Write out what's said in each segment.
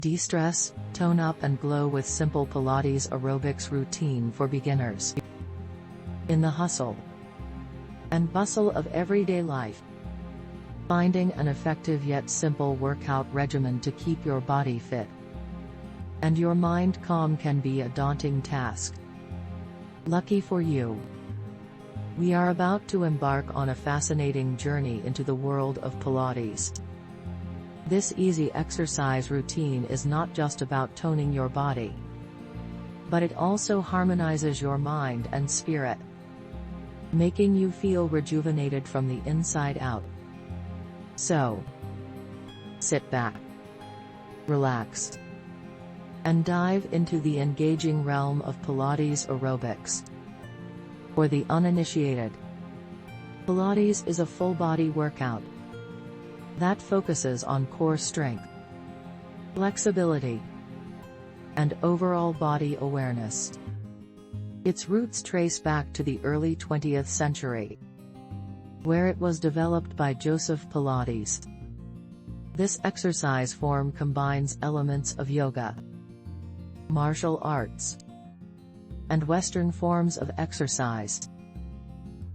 De-stress, tone up and glow with simple Pilates aerobics routine for beginners. In the hustle and bustle of everyday life, finding an effective yet simple workout regimen to keep your body fit and your mind calm can be a daunting task. Lucky for you, we are about to embark on a fascinating journey into the world of Pilates. This easy exercise routine is not just about toning your body, but it also harmonizes your mind and spirit, making you feel rejuvenated from the inside out. So, sit back, relax, and dive into the engaging realm of Pilates aerobics. For the uninitiated, Pilates is a full-body workout that focuses on core strength, flexibility, and overall body awareness. Its roots trace back to the early 20th century, where it was developed by Joseph Pilates. This exercise form combines elements of yoga, martial arts, and Western forms of exercise.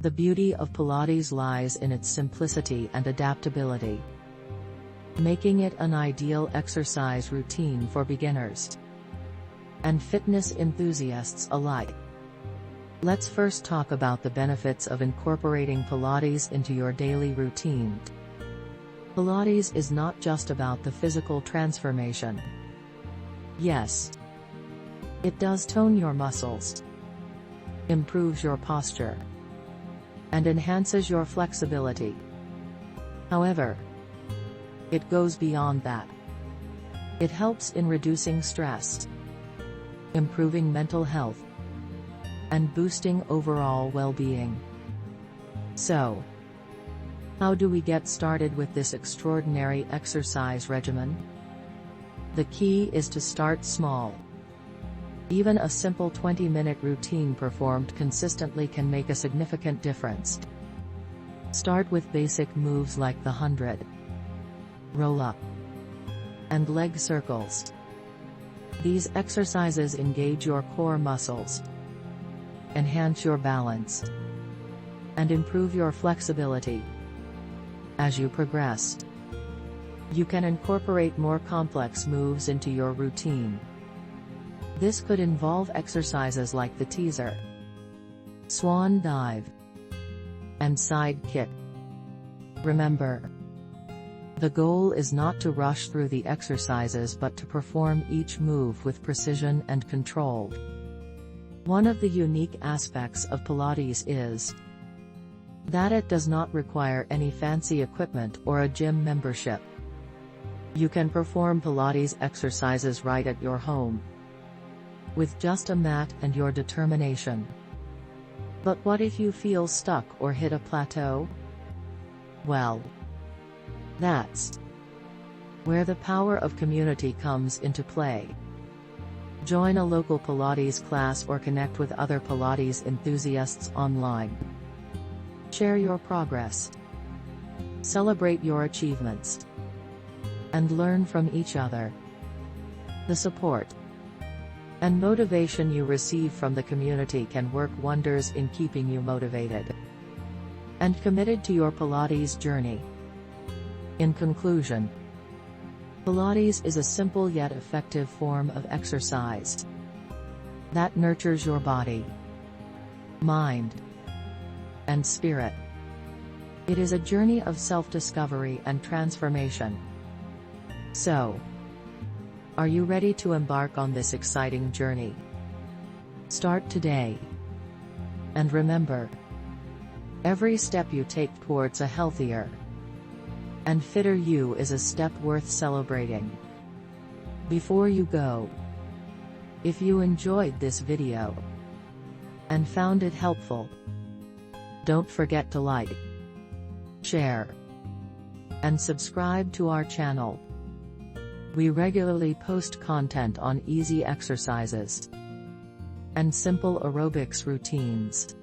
The beauty of Pilates lies in its simplicity and adaptability, making it an ideal exercise routine for beginners and fitness enthusiasts alike. Let's first talk about the benefits of incorporating Pilates into your daily routine. Pilates is not just about the physical transformation. Yes, it does tone your muscles, improves your posture, and enhances your flexibility. However, it goes beyond that. It helps in reducing stress, improving mental health, and boosting overall well-being. So, how do we get started with this extraordinary exercise regimen? The key is to start small. Even a simple 20-minute routine performed consistently can make a significant difference. Start with basic moves like the 100, roll-up, and leg circles. These exercises engage your core muscles, enhance your balance, and improve your flexibility. As you progress, you can incorporate more complex moves into your routine. This could involve exercises like the teaser, swan dive, and side kick. Remember, the goal is not to rush through the exercises but to perform each move with precision and control. One of the unique aspects of Pilates is that it does not require any fancy equipment or a gym membership. You can perform Pilates exercises right at your home, with just a mat and your determination. But what if you feel stuck or hit a plateau? Well, that's where the power of community comes into play. Join a local Pilates class or connect with other Pilates enthusiasts online. Share your progress, celebrate your achievements, and learn from each other. The support and motivation you receive from the community can work wonders in keeping you motivated and committed to your Pilates journey. In conclusion, Pilates is a simple yet effective form of exercise that nurtures your body, mind, and spirit. It is a journey of self-discovery and transformation. So, are you ready to embark on this exciting journey? Start today. And remember, every step you take towards a healthier and fitter you is a step worth celebrating. Before you go, if you enjoyed this video and found it helpful, don't forget to like, share, and subscribe to our channel. We regularly post content on easy exercises and simple aerobics routines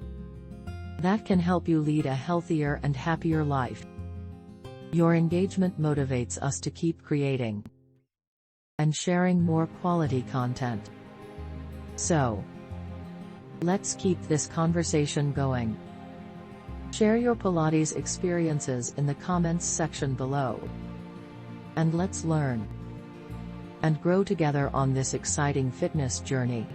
that can help you lead a healthier and happier life. Your engagement motivates us to keep creating and sharing more quality content. So, let's keep this conversation going. Share your Pilates experiences in the comments section below. And let's learn and grow together on this exciting fitness journey.